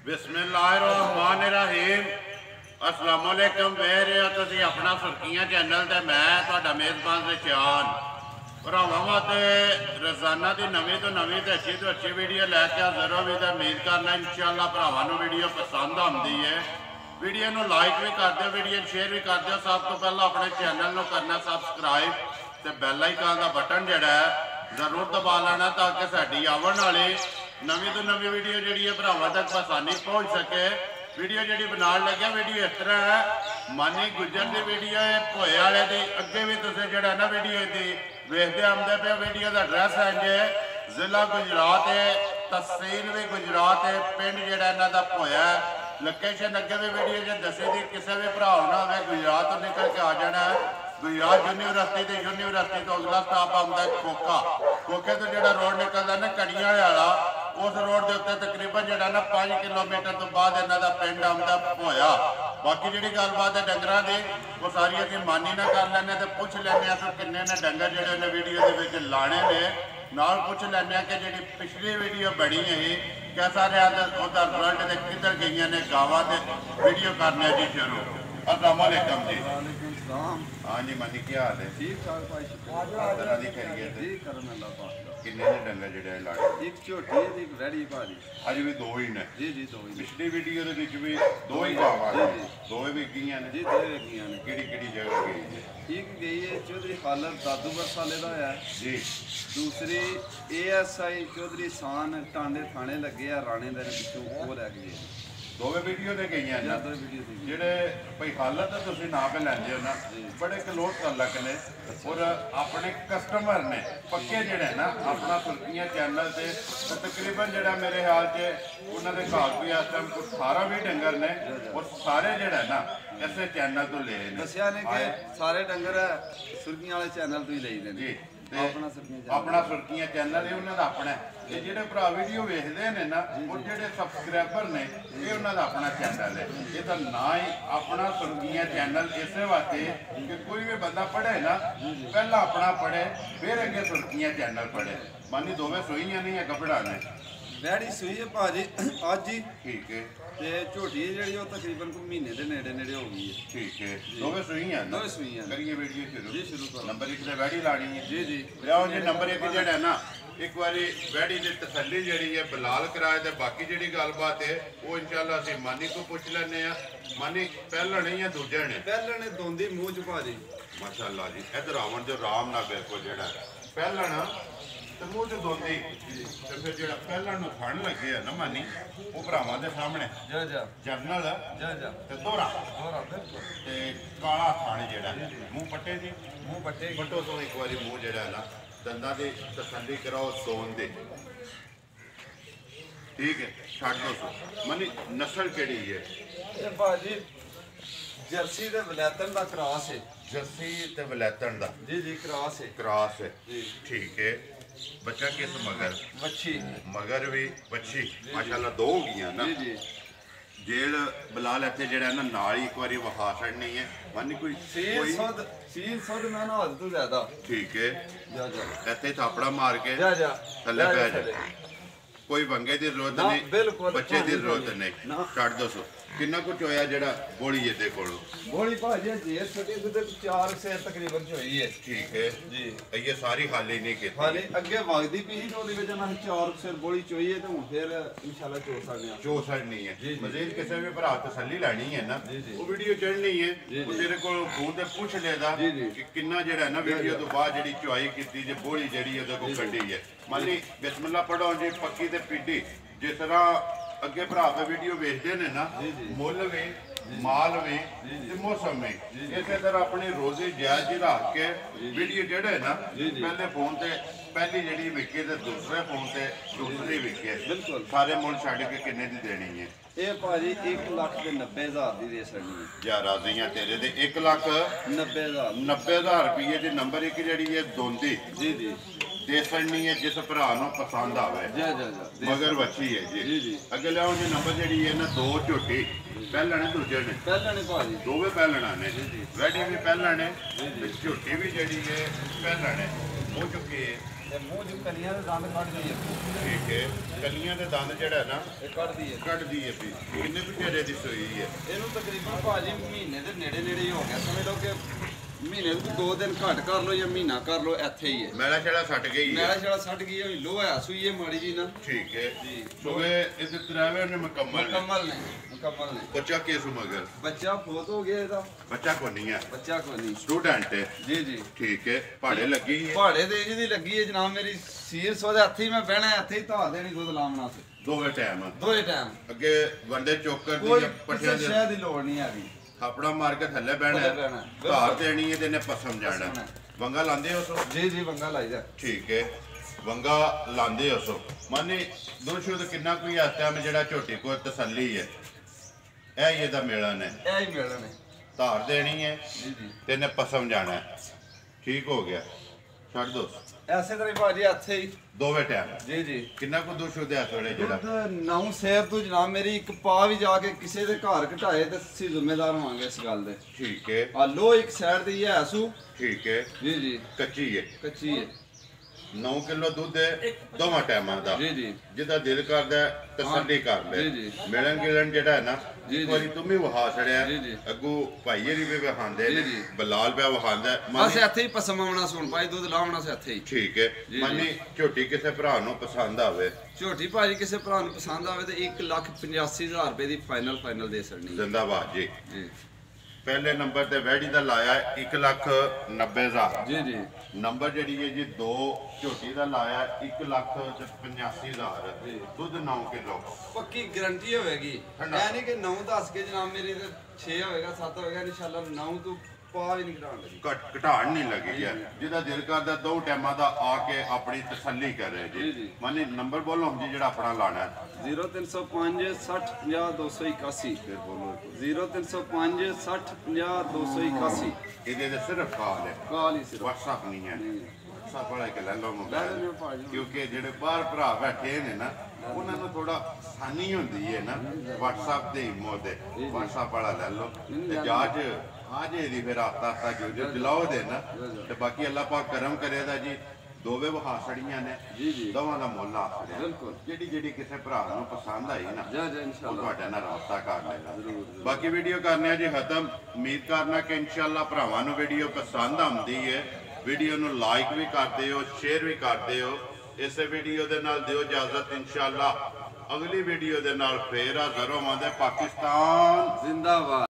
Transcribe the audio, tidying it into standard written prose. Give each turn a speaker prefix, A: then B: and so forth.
A: बिस्मिल्लाहिर्रहमानिर्रहीम अस्सलाम वालेकुम वे रहे हो तुसी अपना सुर्खियां चैनल ते मैं तुहाडा मेज़बान रिशान भरावां वास्ते रोज़ाना की नवीं तो नवीं ते अच्छी वीडियो लैके हाज़र हो भी तो उम्मीद करना इंशाअल्लाह भरावां नूं वीडियो पसंद आती है। वीडियो नूं लाइक भी कर दिओ, वीडियो शेयर भी कर दिओ। सब तो पहला अपने चैनल नूं करना सबसक्राइब ते बैल आइकन का बटन जिहड़ा है जरूर दबा लेना ताकि साडी आवन वाली नवीं तो नवीं वीडियो जी है भरावां तक आसानी पहुँच सके। वीडियो जी बनाने लगे वीडियो इस तरह है, मानी गुजर की वीडियो है भोए वाले की। अगे भी तुम जो ना वीडियो की वेखते आते पे वीडियो का एड्रैस है जे जिला गुजरात है, तहसील भी गुजरात है, पिंड जोड़ा इन्हों का भोया है। लोकेशन अगे भी वीडियो जो दसी थी, किसी भी भरा ना हो गुजरात तो निकल के आ जाना है। गुजरात यूनिवर्सिटी तो अगला स्टाप आता है खोखा। खोखे तो जो रोड निकलता ना कड़ियां वाला, उस रोड के उत्ते तकरीबन जो ना 5 किलोमीटर तो बाद इन्हों का पिंड आता भोया। बाकी जी गलबात है डंगर की वो सारी अभी मानी ना कर लें तो पुछ लें किन्ने ने डंगर जोड़े ने वीडियो के लाने ने नाल पुछ लें कि जी पिछली वीडियो बनी है कैसा रहा उसका रिजल्ट तो किधर गई ने गावां ते वीडियो करने जी शुरू। अस्सलाम वालेकुम जी। हाँ जी मानी क्या हाल है?
B: ठीक ठाक भाई
A: तरह की खैरियत है? किन्ने ने डंगर जोड़े लाने?
B: एक झोटी है एक वैड़ी भारी
A: अज भी दो ही ने?
B: जी जी दो ही।
A: पिछली वीडियो के विच भी दो ही गावां ने? दो ही विकियां ने?
B: जी दो ही विकियां ने।
A: किहड़ी जगह गई है?
B: एक गई है चौधरी खालद दादू बरसाले का है
A: जी। दूसरी
B: ASI चौधरी सान टांडे थाने लगे आ राणे दे पिछों वो लग गए।
A: दोवे वीडियो ते गई ना जेडे भाई हालत तुसीं ना पे लैंदे हो ना बड़े कलोट तालक ने और अपने कस्टमर ने पक्के जेडे ना अपना सुर्खियां चैनल से तो तकरीबन जेड़ा मेरे ख्याल से उन्होंने घाट भी इस टाइम 18 भी डंगर ने और सारे जेड़ा ना इसे चैनल तो ले
B: दसिया ने कि सारे डंगर सुर्खियां वाले चैनल तो ही ले जी
A: अपना सुर्खियां चैनल है उन्होंने अपना जो भरा वीडियो वेखते हैं ना और जो सबसक्राइबर ने ये उन्होंने अपना चैनल है। ये तो ना ही अपना सुर्खियां चैनल इस वास्ते कि कोई भी बंदा पढ़े ना पहला अपना पढ़े फिर अगे सुर्खियां चैनल पढ़े। मानी दोवें सुइयां नहीं है कपड़ा ने
B: वैड़ी सुई है भाजी अज ही
A: ठीक है
B: ते झोटी जी तकरीबन को महीने के नेड़े नेड़े हो गई है।
A: ठीक है दोवें सुइयां
B: दोवें सुइयां
A: करिए वीडियो शुरू
B: जी शुरू करो।
A: नंबर 1 ते वैड़ी लानी है
B: जी जी
A: लियाओ जी। नंबर 1 जेड़ा ना एक बारी वैड़ी की तसली जी है बिलाल कराए तो बाकी जी गलबात है वो इंशाल्लाह असीं मानी को पुछ लैने आ। मानी पहला नहीं है दूजा ने?
B: पहला ने दोंदी मूँह च भाजी
A: माशाअल्लाह जी। इधर आवन जो राम ना बिल्कुल जेड़ा पहला ना तो मूँह च दोंदी तो फिर जो पहला थण लगे है ना मानी वो भरावां दे सामने जरनल ते दोहरा ते काला थण जेड़ा मूँह पट्टे जी
B: मूँह पट्टे
A: पट्टो तो एक बारी मूँह जेड़ा ना दंदा की तसली कराओ सोन दे ठीक है छड़ दो सो। मनी नस्ल केड़ी है?
B: भाजी जर्सी ते वलैतन दा क्रॉस है।
A: जर्सी ते वलैतन दा
B: जी जी क्रॉस है।
A: क्रॉस है
B: जी
A: ठीक है। बच्चा किस मगर?
B: मच्छी
A: मगर भी बच्ची माशाल्लाह दो हो गई ना
B: जी जी।
A: जेल बिलाल इतने जरा ना नाल ही एक बार वहा छड़नी है मानी कोई
B: सील सुध मैं ना हद तो ज्यादा
A: ठीक है।
B: जा जा
A: इतने थापड़ा मार के
B: जा जा
A: थले पै जा कोई वंगे की जरूरत नहीं बच्चे की जरूरत नहीं छड़ दो सो। किन्ना कुछ होया जेड़ा बोली ये कोलो?
B: बोली भाजी जेर छोटी तो 4 सेर तकरीबन होई है।
A: ठीक है जी। ये सारी खाली नहीं की
B: खाली अगे वगदी पी तो ओदी वजह नाल 4 सेर बोली चोई है तो हुन फिर इंशाल्लाह चो सकने आ।
A: चो सकनी है मजीद किसी भी भरा तसल्ली लैनी है ना वो वीडियो चढ़नी है वो तेरे को फोन ते पूछ लेदा कि किन्ना जेड़ा ना वीडियो तो बाद जेड़ी चुआई कीती जे बोली जेड़ी ओदे को कड्डी है। मान ली बिस्मिल्लाह पढ़ो जी पक्की ते पीटी जिस तरह अगे भरा पे वीडियो वेचते हैं ना मुल में माल में मौसम में इस तरह अपनी रोजी जायज ही रख के वीडियो जेड़े ना पहले फोन से पहली जी विके तो दूसरे फोन से दूसरी विके
B: बिल्कुल
A: सारे मुल छड़ के किन्ने दी देनी है?
B: ये भाजी 1,90,000 दी दे सकनी है।
A: या राजी हैं तेरे दे 1,90,000 रुपये की नंबर 1 जी है दोंदी
B: जी जी
A: दे सकनी है जिस भरा पसंद आवे मगर बच्ची है जी। अगे लियाओ जी नंबर जी है ना दो झोटी पहला ने दूजे ने
B: भाजी
A: दोवे पहलना ने वैडी भी पहला ने झोटी भी जी है पहला ने हो चुकी है
B: ਤੇ ਮੂੰਹ ਦੀ ਕਲੀਆਂ ਦੇ ਦੰਦ ਕੱਢਦੀ ਹੈ।
A: ਠੀਕ ਹੈ, ਕਲੀਆਂ ਦੇ ਦੰਦ ਜਿਹੜਾ ਨਾ
B: ਇਹ ਕੱਢਦੀ ਹੈ।
A: ਕੱਢਦੀ ਹੈ ਵੀ ਕਿੰਨੇ ਕੁ ਚਿਹਰੇ ਦੀ ਸੂਈ ਹੈ?
B: ਇਹਨੂੰ ਤਕਰੀਬਨ ਭਾਜੀ ਮਹੀਨੇ ਦੇ ਨੇੜੇ ਹੀ ਹੋ ਗਿਆ, ਸਮਝ ਲਓ ਕਿ ਮਹੀਨੇ ਤੋਂ 2 ਦਿਨ ਘੱਟ ਕਰ ਲਓ ਜਾਂ ਮਹੀਨਾ ਕਰ ਲਓ, ਇੱਥੇ ਹੀ ਹੈ।
A: ਮੈਲਾ ਛੜਾ ਛੱਡ ਗਈ ਹੈ।
B: ਮੈਲਾ ਛੜਾ ਛੱਡ ਗਈ ਹੈ, ਲੋਹਾ ਸੂਈ ਹੈ ਮਾੜੀ ਜੀ ਨਾ।
A: ਠੀਕ ਹੈ
B: ਜੀ।
A: ਸੋਵੇ ਇਹਦੇ ਤਰਾਵੇ ਨੇ ਮੁਕੰਮਲ
B: ਮੁਕੰਮਲ ਨੇ।
A: ਬੱਚਾ ਕਿਸ ਮਗਰ?
B: ਬੱਚਾ ਫੋਤ ਹੋ ਗਿਆ ਇਹਦਾ।
A: ਬੱਚਾ ਕੋ ਨਹੀਂ ਹੈ।
B: ਬੱਚਾ ਕੋਈ ਨਹੀਂ।
A: ਸਟੂਡੈਂਟ ਹੈ।
B: ਜੀ।
A: ਠੀਕ ਹੈ, ਪਹਾੜੇ ਲੱਗੀ ਹੈ।
B: ਪਹਾੜੇ ਤੇ ਜਿਹਦੀ ਲੱਗੀ ਹੈ ਜਨਾਬ, ਮੇਰੀ ਸੀਰ ਸੋਦੇ ਹੱਥੀ ਮੈਂ ਬਹਿਣਾ, ਇੱਥੇ ਹੀ ਧਾ ਦੇਣੀ ਦੁੱਧ ਲਾਉਣਾ ਤੇ
A: ਦੋਵੇਂ ਟਾਈਮ
B: ਦੋਏ ਟਾਈਮ।
A: ਅੱਗੇ ਵੰਡੇ ਚੋਕਰ ਦੀ
B: ਕੋਈ
A: ਜਾਂ ਪੱਠਿਆਂ
B: ਕਿਸੇ
A: ਦੇ
B: ਸ਼ਹਿ ਦੀ ਲੋੜ ਨਹੀਂ ਹੈਗੀ।
A: ਆਪਣਾ ਮਾਰ ਕੇ ਥੱਲੇ ਬਹਿਣਾ
B: ਥੱਲੇ ਬਹਿਣਾ।
A: ਹੈ, ਧਾਰ ਦੇਣੀ ਹੈ ਤੇ ਇਹਨੇ ਪਸਮ ਜਾਣਾ।
B: ਪਸਮ ਹੈ।
A: ਵੰਗਾ ਲਾਂਦੇ ਹੋ ਸੋ?
B: ਜੀ ਵੰਗਾ ਲਾਈਦਾ।
A: ਠੀਕ ਹੈ, ਵੰਗਾ ਲਾਂਦੇ ਹੋ ਸੋ। ਮਾਨੇ ਦੁਸ਼ੁਦ ਕਿੰਨਾ ਕੋਈ ਆਤਾ ਮੈਂ ਜਿਹੜਾ ਝੋਟੀ ਕੋ ਤਸੱਲੀ ਹੈ, ਇਹ ਹੀ ਇਹਦਾ ਮਿਲਣ ਹੈ।
B: ਇਹ ਹੀ ਮਿਲਣ ਹੈ।
A: ਧਾਰ ਦੇਣੀ ਹੈ
B: ਜੀ
A: ਤੇ ਇਹਨੇ ਪਸਮ ਜਾਣਾ ਹੈ। ਠੀਕ ਹੋ ਗਿਆ, ਛੱਡ ਦੋ।
B: ਐਸੇ ਤਰ੍ਹਾਂ ਹੀ ਭਾਜੀ ਇੱਥੇ ਹੀ
A: ਦੋਵੇਂ ਟਾਈਮ
B: ਜੀ।
A: ਕਿੰਨਾ ਕੁ ਦੁਸ਼ੁਦ ਹੈ ਥੋੜੇ ਜਿਹੜਾ?
B: ਦੁੱਧ 9 ਸੇਰ ਤੋਂ ਜਨਾਬ ਮੇਰੀ ਇੱਕ ਪਾ ਵੀ ਜਾ ਕੇ ਕਿਸੇ ਦੇ ਘਰ ਘਟਾਏ ਤੇ ਅਸੀਂ ਜ਼ਿੰਮੇਦਾਰ ਹੋਵਾਂਗੇ ਇਸ ਗੱਲ ਦੇ।
A: ਠੀਕ ਹੈ।
B: ਆ ਲੋ ਇੱਕ ਸਾਈਡ ਦੀ ਹੈ ਸੂ।
A: ਠੀਕ ਹੈ।
B: ਜੀ
A: ਕੱਚੀ ਹੈ।
B: ਕੱਚੀ ਹੈ।
A: 9 ਕਿਲੋ ਦੁੱਧ ਹੈ ਦੋਵਾਂ ਟਾਈਮਾਂ ਦਾ।
B: ਜੀ
A: ਜਿਹਦਾ ਦਿਲ ਕਰਦਾ ਹੈ, ਤਸੱਲੀ ਕਰ ਲੈ।
B: ਜੀ।
A: ਮਿਲਣ ਗਿਲਣ ਜਿਹੜਾ ਹੈ ਨਾ,
B: ਜੀ।
A: ਇੱਕ ਵਾਰੀ ਤੂੰ ਵੀ ਵਹਾ ਛੜਿਆ।
B: ਜੀ।
A: ਅੱਗੂ ਭਾਈ ਹਰੀ ਵੀ ਵਹਾਉਂਦੇ ਨੇ,
B: ਜੀ।
A: ਬਲਾਲ ਪਿਆ ਵਹਾਉਂਦਾ।
B: ਬਸ ਇੱਥੇ ਹੀ ਪਸਮ ਆਉਣਾ ਸੁਣ ਭਾਈ, ਦੁੱਧ ਲਾਉਣਾ ਸੀ ਇੱਥੇ ਹੀ।
A: ਠੀਕ ਹੈ। ਮੰਨੀ ਝੋਟੀ ਕਿਸੇ ਭਰਾ ਨੂੰ ਪਸੰਦ ਆਵੇ,
B: ਝੋਟੀ ਭਾਜੀ ਕਿਸੇ ਭਰਾ ਨੂੰ ਪਸੰਦ ਆਵੇ ਤੇ 1,85,000 ਰੁਪਏ ਦੀ ਫਾਈਨਲ ਦੇ ਸਕਣੀ।
A: ਜ਼ਿੰਦਾਬਾਦ ਜੀ।
B: ਜੀ।
A: ਪਹਿਲੇ ਨੰਬਰ ਤੇ ਵੈੜੀ ਦਾ ਲਾਇਆ 1,90,000।
B: ਜੀ।
A: ਨੰਬਰ ਜਿਹੜੀ ਹੈ ਜੀ 2 ਝੋਟੀ ਦਾ ਲਾਇਆ 1,85,000। ਦੁੱਧ 9 ਕਿਲੋ
B: ਪੱਕੀ ਗਾਰੰਟੀ ਹੋਵੇਗੀ।
A: ਠੰਡਾ।
B: ਐ ਨਹੀਂ ਕਿ 9 ਦੱਸ ਕੇ ਜਨਾਬ ਮੇਰੀ ਤੇ 6 ਹੋਵੇਗਾ 7 ਹੋਵੇਗਾ, ਇਨਸ਼ਾਅੱਲਾ 9 ਤੋਂ ਪਾ ਵੀ ਨਹੀਂ ਘਟਾਉਣ ਲੱਗੀ।
A: ਘਟਾਣ ਨਹੀਂ ਲੱਗੀ ਹੈ। ਜਿਹਦਾ ਦਿਲ ਕਰਦਾ 2 ਟਾਈਮਾਂ ਦਾ ਆ ਕੇ ਆਪਣੀ ਤਸੱਲੀ ਕਰੇ ਜੀ।
B: ਜੀ।
A: ਮਾਨੀ ਨੰਬਰ ਬੋਲੋ ਜੀ ਜਿਹੜਾ ਆਪਣਾ ਲਾਣਾ ਹੈ।
B: 0305 60 50 281।
A: ਫਿਰ ਬੋਲੋ।
B: 0305 60 50 281।
A: ਇਹਦੇ ਤੇ ਸਿਰਫ ਕਾਲ ਹੈ,
B: ਕਾਲ ਹੀ ਸਿਰਫ।
A: WhatsApp ਨਹੀਂ ਹੈ। WhatsApp ਵਾਲਾ ਇੱਕ ਲੈ ਲਓ
B: ਲੈ
A: ਮੋਬਾਈਲ,
B: ਲੈਣੇ ਭਾਜੀ।
A: ਕਿਉਂਕਿ ਜਿਹੜੇ ਬਾਹਰ ਭਰਾ ਬੈਠੇ ਨੇ ਨਾ, ਉਹਨਾਂ ਨੂੰ ਥੋੜਾ ਆਸਾਨੀ ਹੁੰਦੀ ਹੈ ਨਾ WhatsApp ਦੇ ਈਮੋ ਤੇ। WhatsApp ਵਾਲਾ ਲੈ ਲਓ ਤੇ ਜਾਜ ਆ ਜੇ ਦੀ ਫਿਰ ਆਤਾ ਜੋ ਜਲਾਓ ਦੇ ਨਾ। ਤੇ ਬਾਕੀ ਅੱਲਾਹ ਪਾਕ ਕਰਮ ਕਰੇਗਾ ਜੀ। ਦੋਵੇਂ ਵਹਾ ਛੜੀਆਂ ਨੇ
B: ਜੀ।
A: ਦੋਵਾਂ ਦਾ ਮੁੱਲ ਆ ਛੜਿਆ।
B: ਬਿਲਕੁਲ।
A: ਜਿਹੜੀ ਕਿਸੇ ਭਰਾ ਨੂੰ ਪਸੰਦ ਆਈ ਨਾ, ਉਹ
B: ਇਨਸ਼ਾਅੱਲਾ
A: ਤੁਹਾਡੇ ਨਾਲ ਰਾਬਤਾ ਕਰ ਲੈਣਾ। ਬਾਕੀ ਵੀਡੀਓ ਕਰਨੇ ਆ ਜੀ ਖਤਮ। ਉਮੀਦ ਕਰਨਾ ਕਿ ਇਨਸ਼ਾਅੱਲਾ ਭਰਾਵਾਂ ਨੂੰ ਵੀਡੀਓ ਪਸੰਦ ਆਉਂਦੀ ਹੈ। ਵੀਡੀਓ ਨੂੰ ਲਾਈਕ ਵੀ ਕਰਦੇ ਹੋ, ਸ਼ੇਅਰ ਵੀ ਕਰਦੇ ਹੋ। ਇਸੇ ਵੀਡੀਓ ਦੇ ਨਾਲ ਦਿਓ ਇਜਾਜ਼ਤ। ਇਨਸ਼ਾਅੱਲਾ ਅਗਲੀ ਵੀਡੀਓ ਦੇ ਨਾਲ ਫੇਰ ਹਾਜ਼ਰ ਹੋਵਾਂਗੇ। ਪਾਕਿਸਤਾਨ
B: ਜ਼ਿੰਦਾਬਾਦ।